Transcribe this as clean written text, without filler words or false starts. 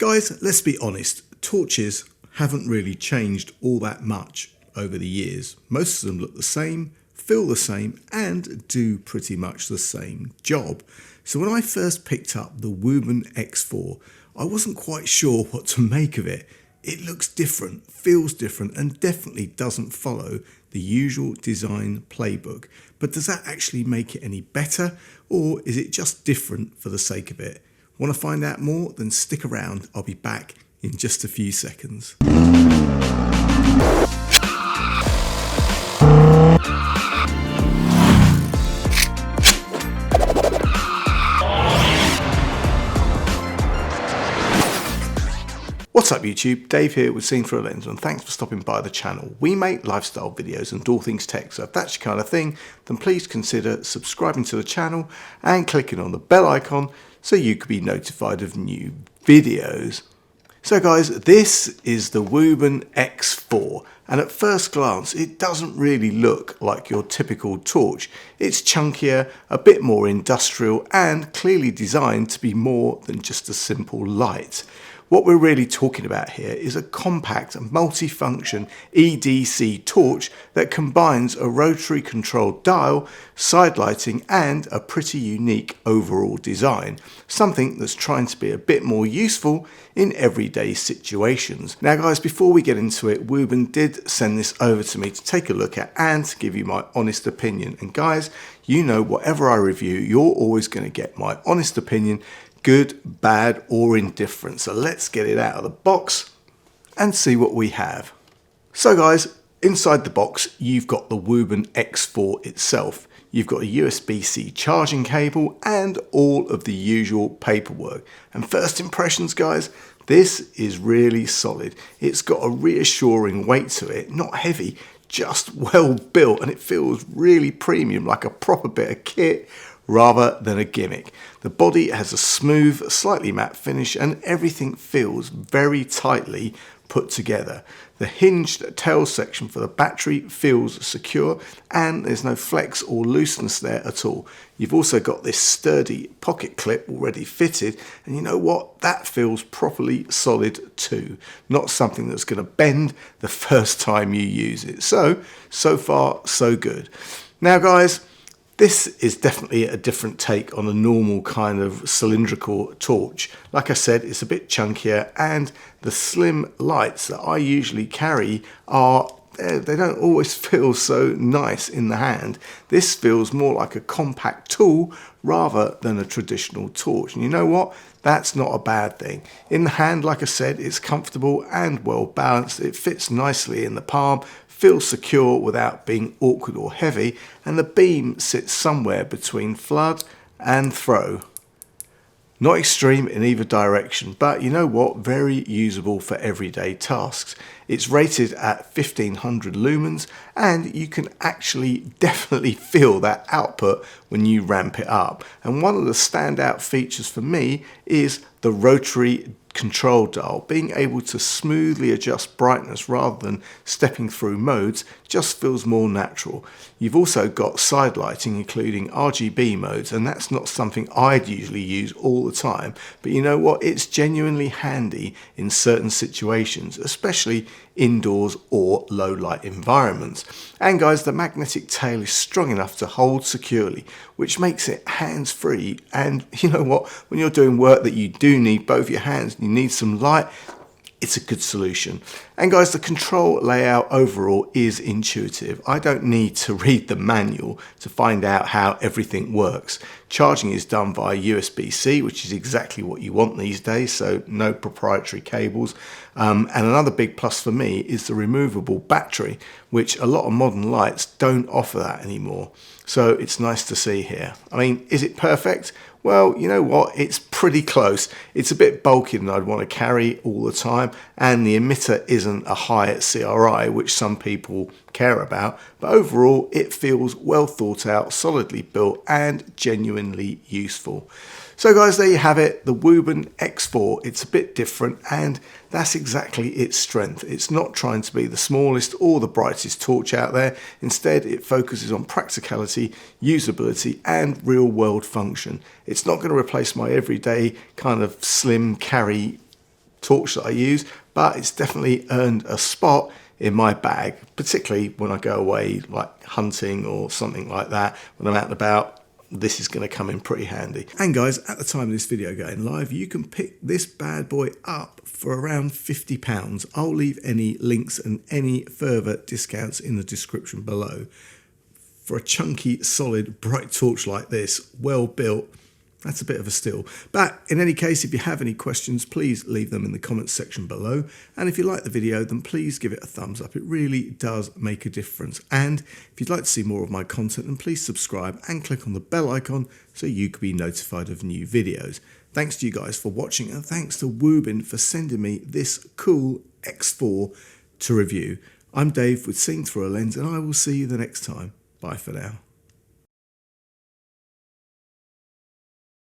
Guys, let's be honest, torches haven't really changed all that much over the years. Most of them look the same, feel the same, and do pretty much the same job. So when I first picked up the Wuben X4, I wasn't quite sure what to make of it. It looks different, feels different, and definitely doesn't follow the usual design playbook. But does that actually make it any better, or is it just different for the sake of it? Want to find out more? Then stick around. I'll be back in just a few seconds. What's up YouTube, Dave here with Seen Through a Lens, and thanks for stopping by the channel. We make lifestyle videos and all things tech, so if that's your kind of thing, then please consider subscribing to the channel and clicking on the bell icon so you can be notified of new videos. So guys, this is the Wuben X4, and at first glance it doesn't really look like your typical torch. It's chunkier, a bit more industrial, and clearly designed to be more than just a simple light. What we're really talking about here is a compact, multi-function EDC torch that combines a rotary controlled dial, side lighting, and a pretty unique overall design. Something that's trying to be a bit more useful in everyday situations. Now guys, before we get into it, Wuben did send this over to me to take a look at and to give you my honest opinion. And guys, you know, whatever I review, you're always going to get my honest opinion, good, bad, or indifferent. So let's get it out of the box and see what we have. So guys, inside the box, you've got the Wuben X4 itself. You've got a USB-C charging cable and all of the usual paperwork. And first impressions, guys, this is really solid. It's got a reassuring weight to it, not heavy, just well built, and it feels really premium, like a proper bit of kit rather than a gimmick. The body has a smooth, slightly matte finish, and everything feels very tightly put together. The hinged tail section for the battery feels secure, and there's no flex or looseness there at all. You've also got this sturdy pocket clip already fitted, and you know what? That feels properly solid too. Not something that's going to bend the first time you use it. So far, so good. Now guys, this is definitely a different take on a normal kind of cylindrical torch. Like I said, it's a bit chunkier, and the slim lights that I usually carry they don't always feel so nice in the hand. This feels more like a compact tool rather than a traditional torch. And you know what? That's not a bad thing. In the hand, like I said, it's comfortable and well balanced. It fits nicely in the palm, feels secure without being awkward or heavy, and the beam sits somewhere between flood and throw. Not extreme in either direction, but you know what? Very usable for everyday tasks. It's rated at 1500 lumens, and you can actually definitely feel that output when you ramp it up. And one of the standout features for me is the rotary control dial. Being able to smoothly adjust brightness rather than stepping through modes just feels more natural. You've also got side lighting, including RGB modes, and that's not something I'd usually use all the time, but you know what? It's genuinely handy in certain situations, especially indoors or low light environments. And guys, the magnetic tail is strong enough to hold securely, which makes it hands-free. And you know what? When you're doing work that you do need both your hands, you need some light, it's a good solution. And guys, the control layout overall is intuitive. I don't need to read the manual to find out how everything works. Charging is done via USB-C, which is exactly what you want these days, so no proprietary cables. And another big plus for me is the removable battery, which a lot of modern lights don't offer that anymore. So it's nice to see here. I mean, is it perfect? Well, you know what? It's pretty close. It's a bit bulkier than I'd want to carry all the time, and the emitter isn't a high CRI, which some people care about, but overall it feels well thought out, solidly built, and genuinely useful. So guys, there you have it, the Wuben X4. It's a bit different, and that's exactly its strength. It's not trying to be the smallest or the brightest torch out there. Instead, it focuses on practicality, usability, and real-world function. It's not going to replace my everyday kind of slim carry torch that I use, but it's definitely earned a spot in my bag, particularly when I go away like hunting or something like that. When I'm out and about, this is going to come in pretty handy. And guys, at the time of this video going live, you can pick this bad boy up for around £50. I'll leave any links and any further discounts in the description below. For a chunky, solid, bright torch like this, well built, that's a bit of a steal. But in any case, if you have any questions, please leave them in the comments section below. And if you like the video, then please give it a thumbs up. It really does make a difference. And if you'd like to see more of my content, then please subscribe and click on the bell icon so you can be notified of new videos. Thanks to you guys for watching, and thanks to Wuben for sending me this cool X4 to review. I'm Dave with Seeing Through a Lens, and I will see you the next time. Bye for now.